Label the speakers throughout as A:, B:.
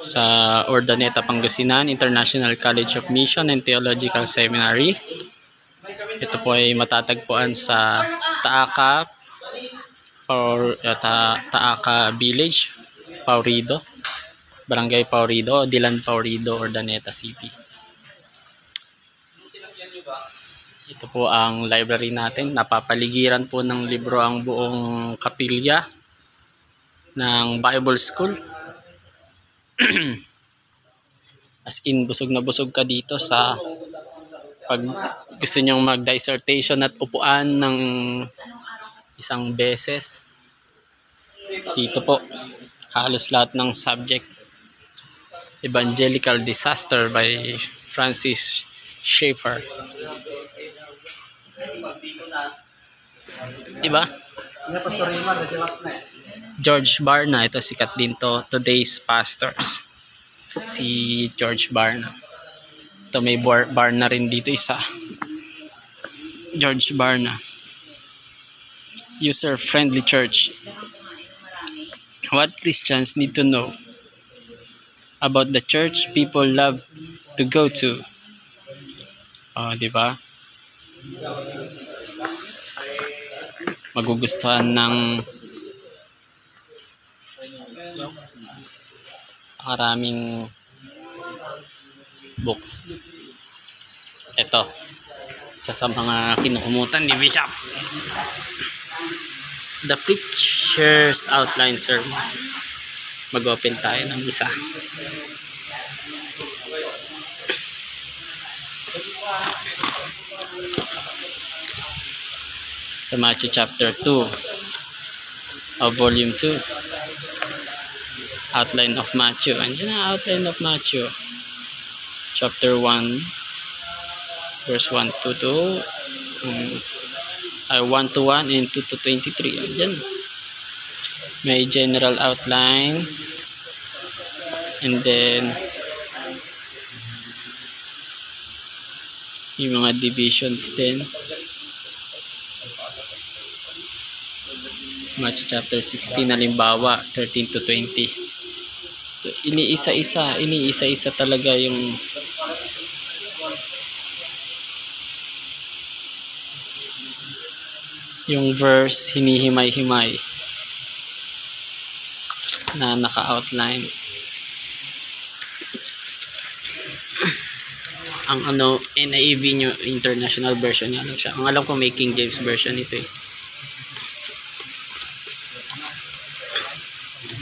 A: sa Urdaneta, Pangasinan, International College of Mission and Theological Seminary. Ito po ay matatagpuan sa Taaka Village, Paurido, Barangay Paurido, Dilan Paurido, Urdaneta City. Ito po ang library natin. Napapaligiran po ng libro ang buong kapilya ng Bible School. As in, busog na busog ka dito sa pag gusto nyong mag-dissertation at upuan ng isang beses. Dito po, halos lahat ng subject. Evangelical Disaster by Francis Schaeffer. Diba? George Barna, ito sikat din to. Today's Pastors. Si George Barna. Ito may Barna rin dito isa. George Barna. User-friendly church. What Christians need to know about the church people love to go to. Oh, diba? Magugustuhan ng maraming books. Ito, isa sa mga kinukumutan ni Bishop. The Preacher's Outline Sermon. Mag-open tayo ng isa. Sa Matthew chapter 2 of volume 2. Outline of Matthew. Andiyan na outline of Matthew. Chapter 1 verse 1 to 1 to 1 and 2 to 23. Andiyan. May general outline and then yung mga divisions din. Matthew chapter 16 halimbawa 13 to 20. So iniisa-isa talaga yung verse, hinihimay-himay na naka-outline. Ang NIV nyo, international version niya lang siya. Ang alam ko may King James version ito eh.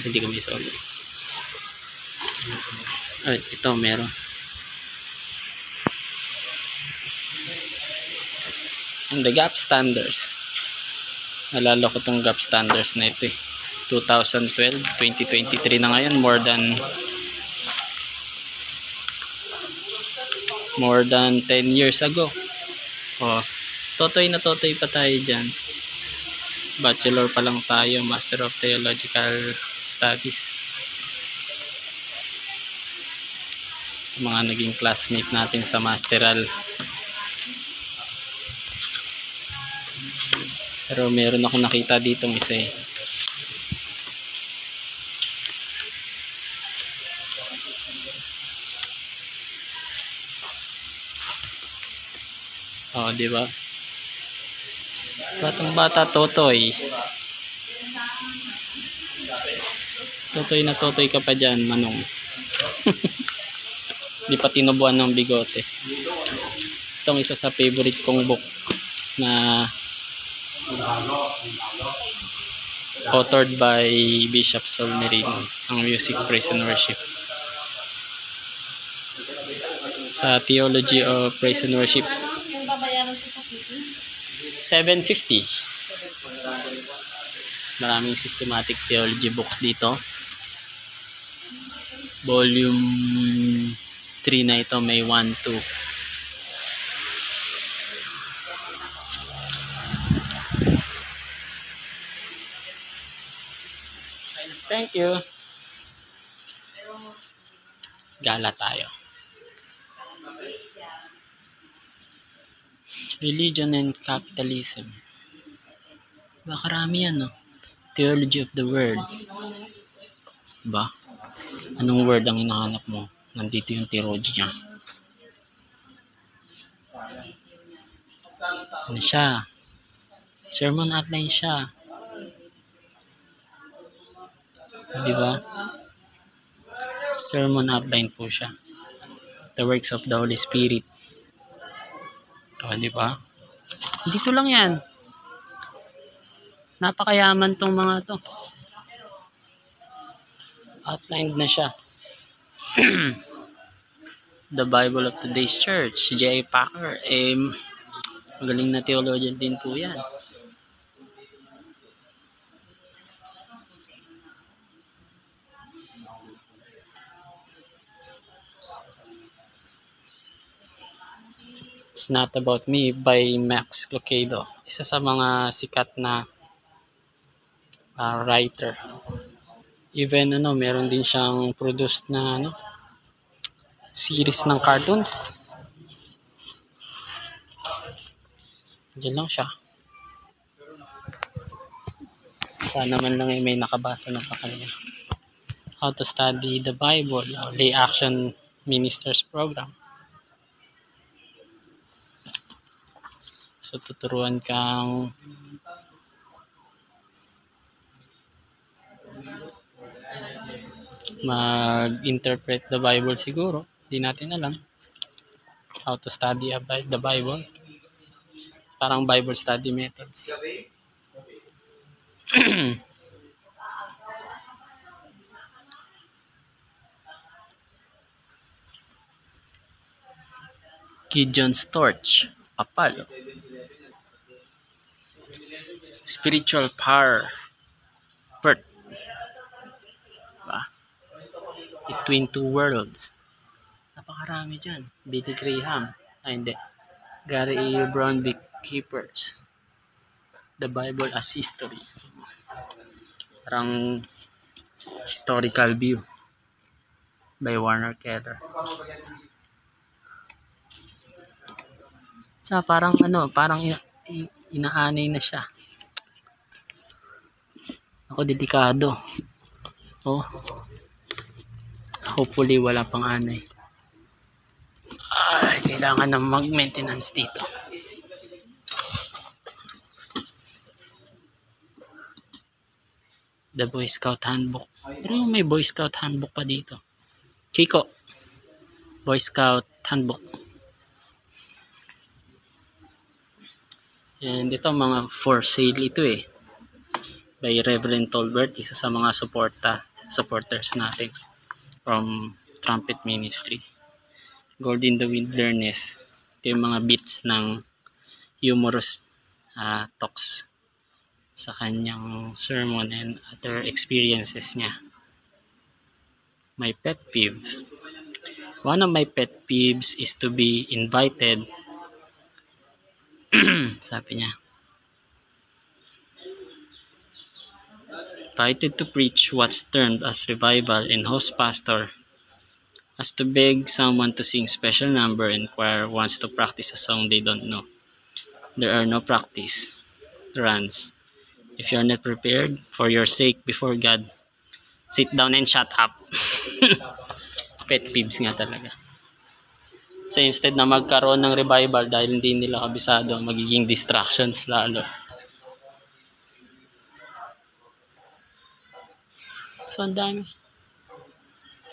A: Hindi ko may solo. Ay, ito meron. And the gap standards. Nalala ko tong gap standards na ito eh. 2012, 2023 na ngayon. More than 10 years ago. Oh, totoy na totoy pa tayo dyan. Bachelor pa lang tayo, Master of Theological Studies. Mga naging classmate natin sa masteral. Pero meron ako nakita ditong isa eh. Oh, di ba? Batang-bata totoy. Totoy na totoy ka pa dyan, Manong. Di pa tinubuan ng bigote. Itong isa sa favorite kong book na authored by Bishop Saul Merino, ang Music, Praise and Worship. Sa Theology of Praise and Worship, 750. Maraming systematic theology books dito. Volume 3 na ito, may 1, 2. Thank you. Gala tayo. Religion and Capitalism. Baka karami yan, no? Theology of the World. Ba? Anong word ang hinahanap mo? Nandito yung theology niya. Ano siya? Sermon outline siya. Di ba? Sermon outline po siya. The works of the Holy Spirit. O, di ba? Dito lang yan. Napakayaman tong mga to. Outlined na siya. The Bible of Today's Church. J.I. Packer. Magaling na theologian din po yan. It's Not About Me by Max Lucado. Isa sa mga sikat na writer. Even meron din siyang produced na series ng cartoons. Diyan lang siya. Sana man lang may nakabasa na sa kanya. How to Study the Bible, Lay Action Ministers Program. So tuturuan kang mag-interpret the Bible siguro. Di natin alam. How to study the Bible. Parang Bible study methods. Gideon's Torch. Kapal. Spiritual Power. Birth. Diba? Between Two Worlds. Napakarami dyan. Billy Graham. Hindi. Gary A. Brown Beekeepers. The Bible as History. Parang historical view by Warner Keller. So, parang inaanay na siya. Ako delikado. Oh. Hopefully wala pang anay. Kailangan ng mag-maintenance dito. The Boy Scout Handbook. Pero may Boy Scout Handbook pa dito. Kiko. Boy Scout Handbook. And ito mga for sale ito by Reverend Tolbert, isa sa mga supporters natin from Trumpet Ministry. Gold in the Wilderness. Ito yung mga bits ng humorous talks sa kanyang sermon and other experiences niya. My pet peeve. One of my pet peeves is to be invited sabi niya, invited to preach what's termed as revival and host pastor has to beg someone to sing special number and choir wants to practice a song they don't know. There are no practice runs. If you're not prepared for your sake before God, sit down and shut up. Pet peeves nga talaga. So instead na magkaroon ng revival dahil hindi nila kabisado, magiging distractions lalo. So ang dami.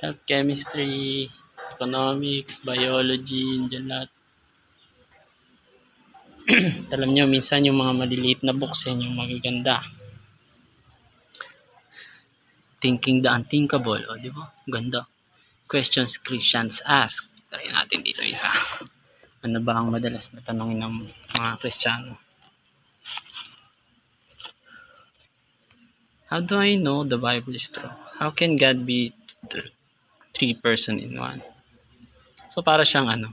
A: Health, chemistry, economics, biology, dyan lahat. Alam nyo, minsan yung mga maliliit na books yan yung magaganda. Thinking the Unthinkable, di ba? Ganda. Questions Christians Ask. Try natin dito isa. Ano ba ang madalas na tanongin ng mga Kristiyano? How do I know the Bible is true? How can God be three person in one? So para siyang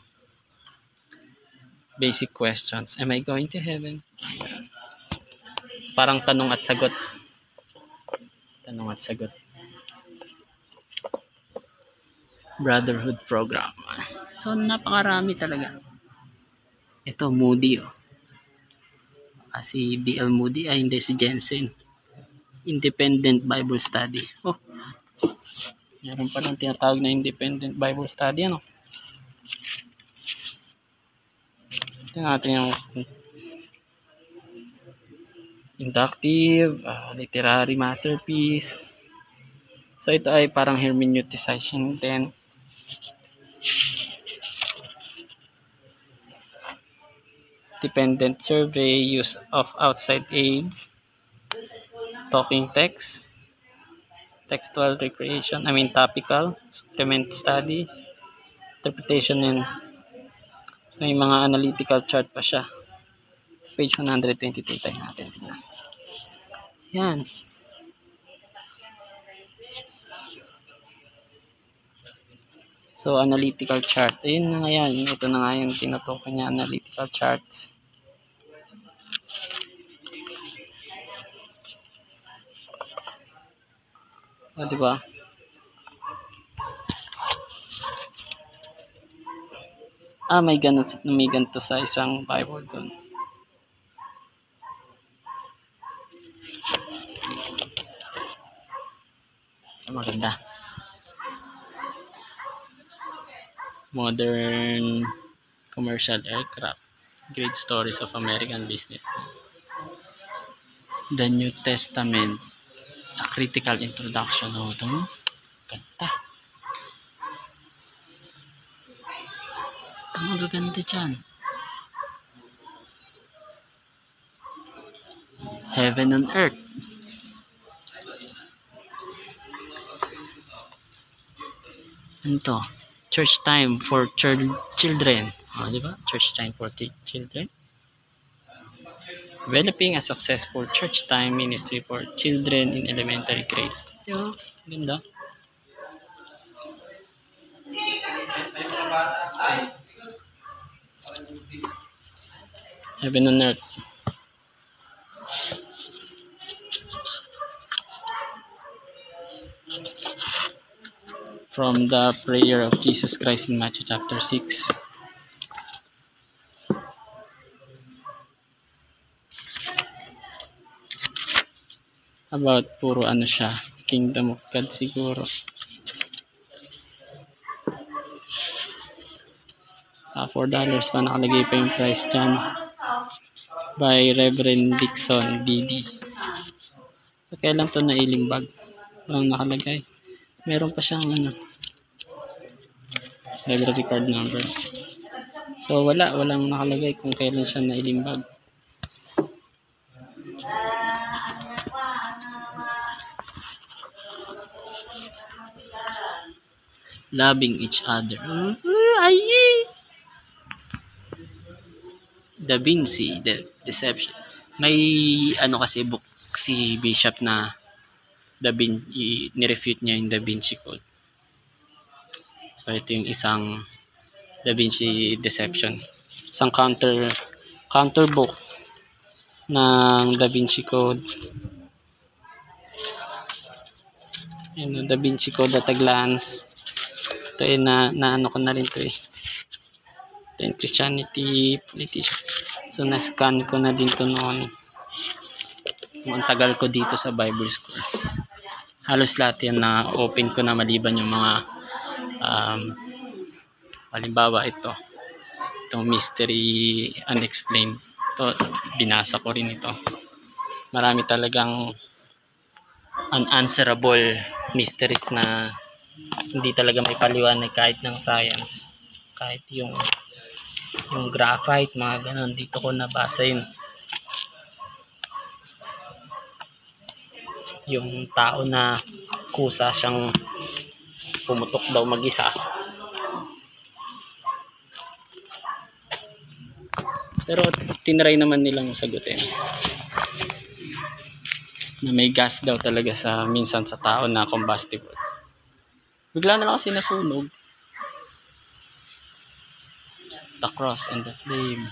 A: basic questions. Am I going to heaven? Parang tanong at sagot. Tanong at sagot. Brotherhood program. So napakarami talaga. Ito Moody. Si D.L. Moody hindi si Jensen. Independent Bible Study. Meron pa lang tinatawag na independent Bible study, ano? Ito natin yung inductive, literary masterpiece. So ito ay parang hermeneuticization din. Dependent survey, use of outside aids, talking text, textual recreation, topical, supplement study, interpretation, and so may mga analytical chart pa siya. So page 123 tayo natin tingnan. Yan. So analytical chart. Ayun na nga yan. Ito na nga yung tinutukoy niya, analytical charts. O, diba? May ganito sa isang Bible doon. Maganda. Modern commercial aircraft. Great stories of American business. The New Testament. A critical introduction. O, ito mo. Ganda. Ang magaganda dyan. Heaven on Earth. Ano to? Church time for children. Diba? Church time for children. Developing a successful church time ministry for children in elementary grades. Diba? Ganda. Heaven on Earth. From the prayer of Jesus Christ in Matthew chapter 6. About puro ano siya, Kingdom of God siguro. $4 pa nakalagay pa yung price dyan. By Reverend Dixon D.D. Kailan to na ilimbag? Walang nakalagay. Meron pa siyang library card number. So walang nakalagay kung kailan siya nailimbag. Loving each other. Da Vinci, the Deception. May kasi book si Bishop na nirefute niya yung Da Vinci Code. So ito yung isang Da Vinci Deception. Isang counter book ng Da Vinci Code. Yung Da Vinci Code at a glance. Ito ay na ko na rin ito eh. Then Christianity, politician. So na-scan ko na din to noon. Ang tagal ko dito sa Bible School. Halos lahat yan na open ko na maliban yung mga halimbawa itong Mystery Unexplained. Ito, binasa ko rin ito. Marami talagang unanswerable mysteries na hindi talaga may paliwanag kahit ng science. Kahit yung graphite, mga ganon. Dito ko nabasa yun. Yung tao na kusa siyang pumutok daw mag-isa. Pero tinry naman nilang sagutin na may gas daw talaga minsan sa tao na combustible. Bigla na lang kasi nasunog. The cross and the flame.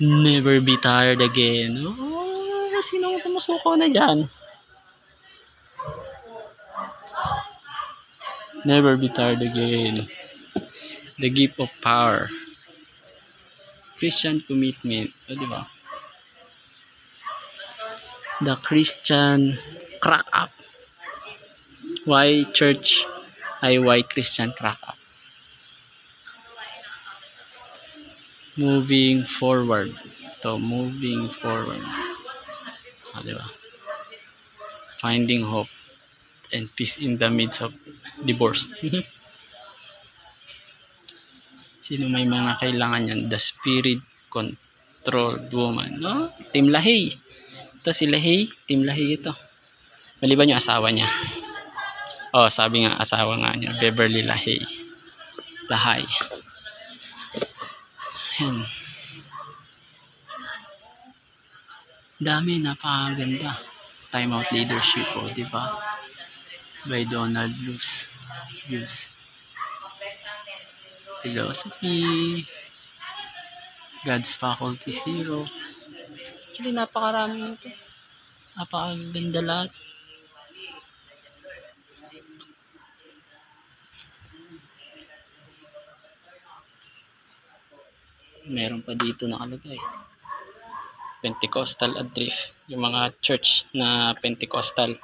A: Never be tired again. Sinong sumusuko na dyan? Never be tired again. The gift of power. Christian commitment. Diba? The Christian crack up. Why church ay why Christian crack up. Moving forward. Moving forward. Diba? Finding hope and peace in the midst of divorce. Sino may mga kailangan yan? The spirit controlled woman. No? Team Lahaye. Ito si Lahaye. Team Lahaye ito. Maliban yung asawa niya. Sabi nga asawa nga niya. Beverly Lahaye. Lahaye. Yan. Dami, napakaganda. Time Out Leadership, diba? By Donald Lewis. Philosophy. God's Faculty Zero. Actually, napakarami nito. Napakaganda lahat. Meron pa dito nakalagay. Pentecostal Adrift. Yung mga church na Pentecostal.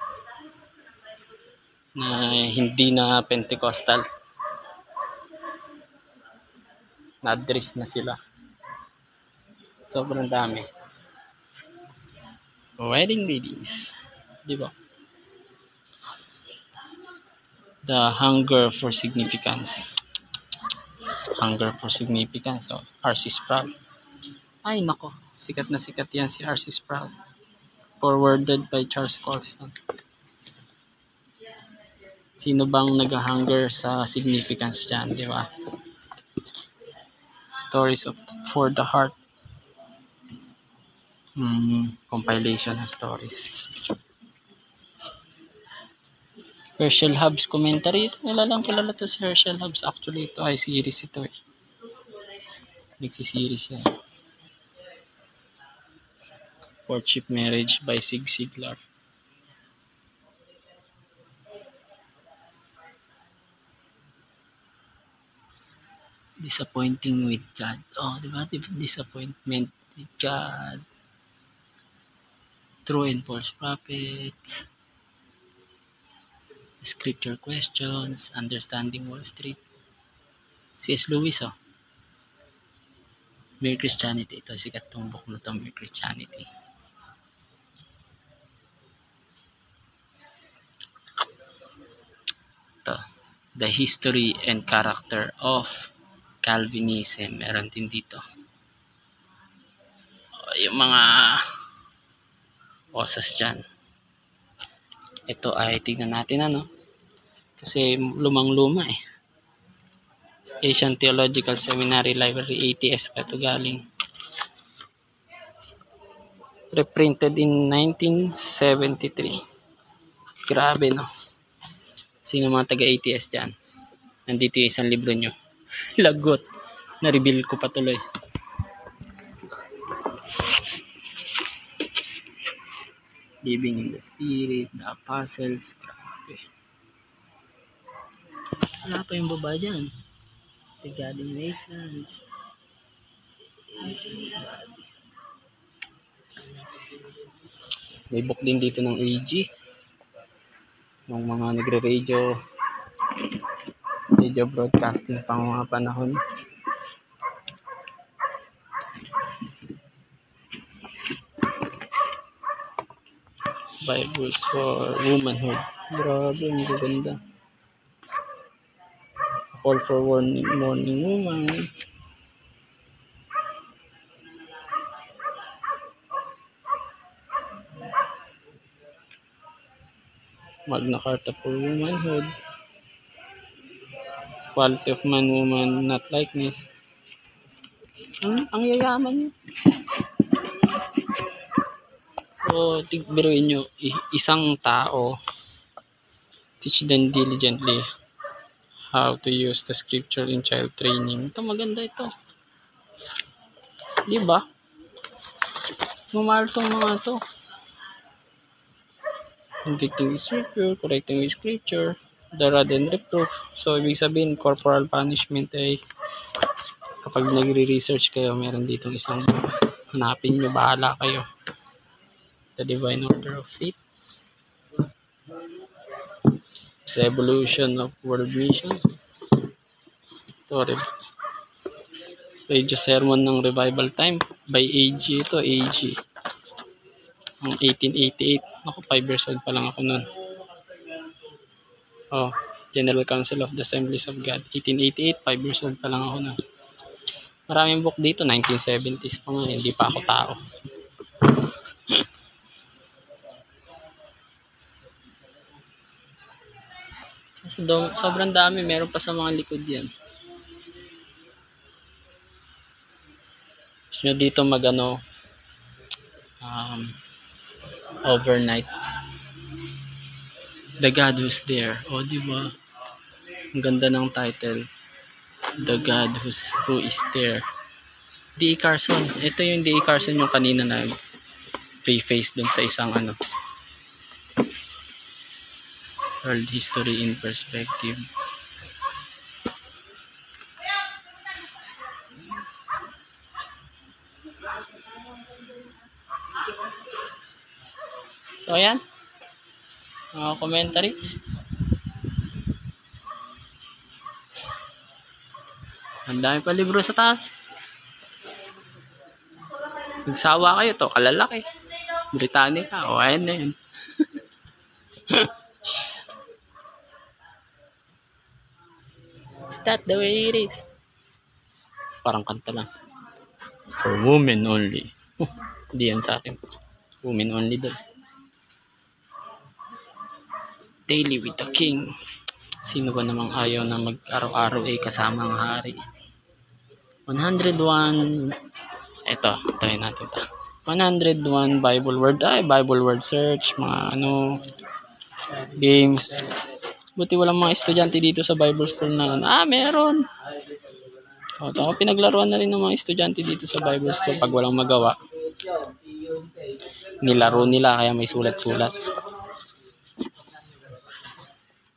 A: Na hindi na Pentecostal. Na-adrift na sila. Sobrang dami. Wedding readings. Diba? The Hunger for Significance. Hunger for Significance. R.C. Sproul. Ay, nako. Sikat na sikat yan si R.C. Sproul. Forwarded by Charles Colston. Sino bang nag-hunger sa significance dyan, di ba? Stories for the Heart. Compilation of stories. Herschel Hobbs commentary. Kilala to si Herschel Hobbs. Actually, ito ay series ito eh. Nagsiseries yan. Courtship Marriage by Zig Ziglar. Disappointing with God. Diba? Disappointment with God. True and false prophets. Scripture questions. Understanding Wall Street. C.S. Lewis, Mere Christianity. Ito, sikat tong book na to, Mere Christianity. Ito, The History and Character of Calvinism. Meron din dito. Yung mga osas dyan. Ito ay tignan natin kasi lumang-luma eh. Asian Theological Seminary Library, ATS pa ito galing. Reprinted in 1973. Grabe Sino mga taga-ATS dyan? Nandito yung isang libro nyo. Lagot. Na-reveal ko patuloy. Living in the Spirit, The Apostles. Grabe. Wala pa yung baba dyan. The Garden Wastelands. May book din dito ng AG. Ng mga nagre-radio. Radio broadcasting pang mga panahon. Bibles for Womanhood. Grabe, ang ganda. A Call for Morning Woman. Magna Carta for Womanhood. Quality of Man, Woman, Not Likeness. Ang yayaman nyo. So, biruin nyo, isang tao, teach them diligently how to use the scripture in child training. Ito, maganda ito. Diba? Mamahal tong mga to. Convicting with scripture, correcting with scripture, the rod and reproof. So, ibig sabihin, corporal punishment ay kapag nagre-research kayo, meron dito isang hanapin nyo, bahala kayo. The Divine Order of Faith. Revolution of World Mission. Ito, Radio Sermon ng Revival Time by AG. Ito, AG. Ang 1888. Ako, 5 years old pa lang ako noon. Oh, General Council of the Assemblies of God. 1888, 5 years old pa lang ako noon. Maraming book dito, 1970s pa nga, hindi pa ako tao. Sobrang dami, meron pa sa mga likod yan. Gusto nyo dito overnight. The God Who's There. O, diba? Ang ganda ng title. The God Who is There. D.A. Carson. Ito yung D.A. Carson yung kanina na preface dun sa isang World History in Perspective. So, ayan. Mga commentaries. Ang dami pa libro sa taas. Nagsawa kayo to, kalalaki. Britannica, o ayan na yun. Is that the way it is? Parang kanta lang. For women only. Hindi yan sa akin. Women only doon. Daily with the King. Sino ba namang ayaw na mag-araw-araw kasama ang hari? 101. Ito, try natin ito. 101 Bible word. Bible word search. Mga games. Buti walang mga estudyante dito sa Bible school na meron. Ako pinaglaruan na rin ng mga estudyante dito sa Bible school pag walang magawa. Nilaro nila kaya may sulat-sulat.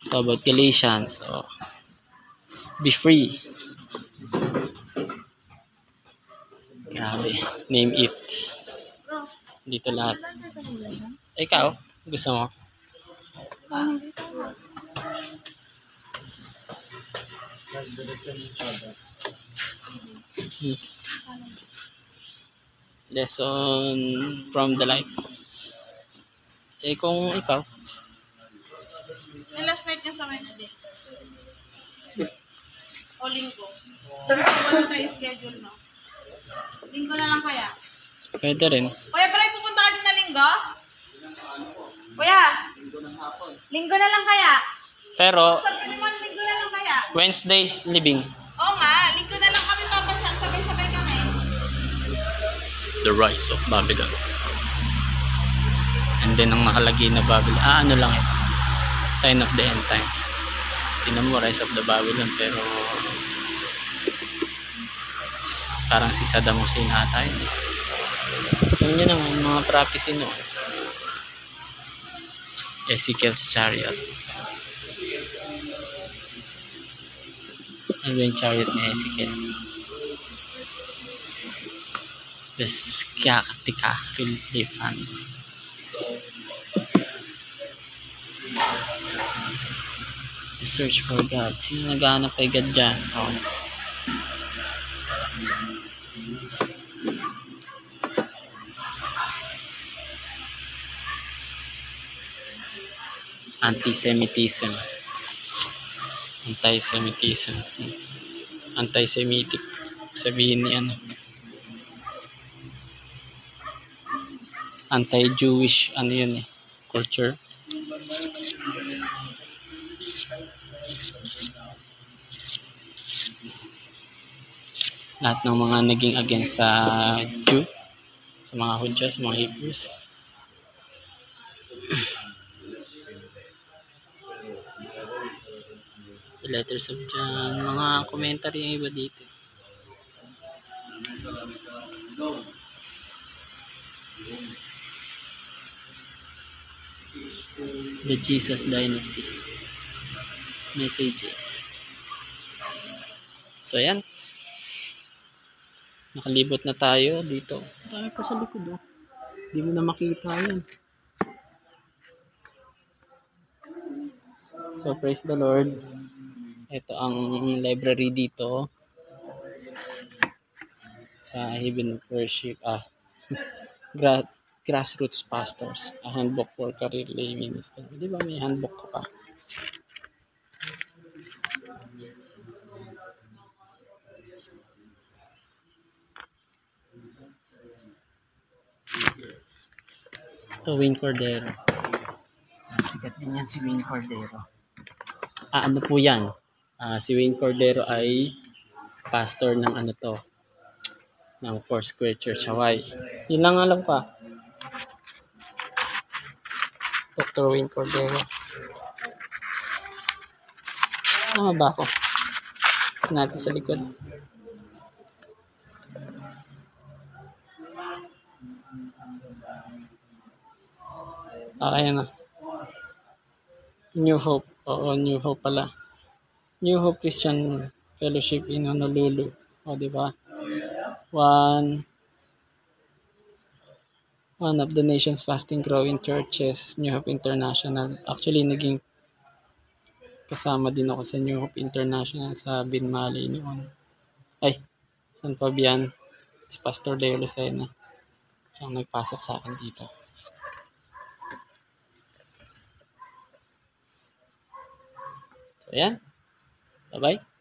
A: Ito about Galatians. Be free. Grabe. Name it. Dito lahat. Ikaw, gusto mo? Lesson from the life. Kung ikaw?
B: Last night niya sa Wednesday. O linggo. Wala tayo schedule, no? Linggo na lang kaya?
A: Pwede rin.
B: Kuya, pero pupunta ka din na linggo? Kuya! Linggo na lang kaya?
A: Pero,
B: Sabi naman, linggo na lang kaya?
A: Wednesday's living.
B: Oo nga, linggo na lang kami papasyal. Sabay-sabay kami.
A: The Rise of Babylon. And then, ang nakalagay na Babylon. Ano lang ito? Sign of the End Times. Tingnan mo, Rise of the Babylon. Pero, parang si Saddam Hussein ata yun. Alam nyo naman, mga prophecy noon. Ezekiel's Chariot. Ano yung chariot ni Ezekiel? The Skyatika Relief Fund. The Search for God. Sino naghahanap kay God dyan? Antisemitism. Antisemitic. Sabihin ni anti-Jewish yun culture. Lahat ng mga naging against sa Jew, sa mga Hudyo, sa mga Hebrews. The letters of John, mga commentary yung iba dito. The Jesus Dynasty. Messages. So yan. Nakalibot na tayo dito. Tayo pa sa likod Hindi mo na makita yan. So praise the Lord. Ito ang library dito sa Heaven of Worship. Grassroots Pastors, a handbook for career lay minister. Di ba may handbook ka pa? Ito, Wayne Cordero. Sikat din yan si Wayne Cordero. Ano po yan? Si Wayne Cordero ay pastor ng ano to, ng Foursquare Church Hawaii. Yun lang alam pa. Dr. Wayne Cordero. Tama ba ako? Natin sa likod. Kaya na. New Hope. Oo, New Hope pala. New Hope Christian Fellowship in Honolulu. O, di ba? One of the nation's fasting growing churches, New Hope International. Actually, naging kasama din ako sa New Hope International sa Binmali noon. San Fabian. Si Pastor Leo Lucena. Siyang nagpasok sa akin dito. So, yan. Bye-bye.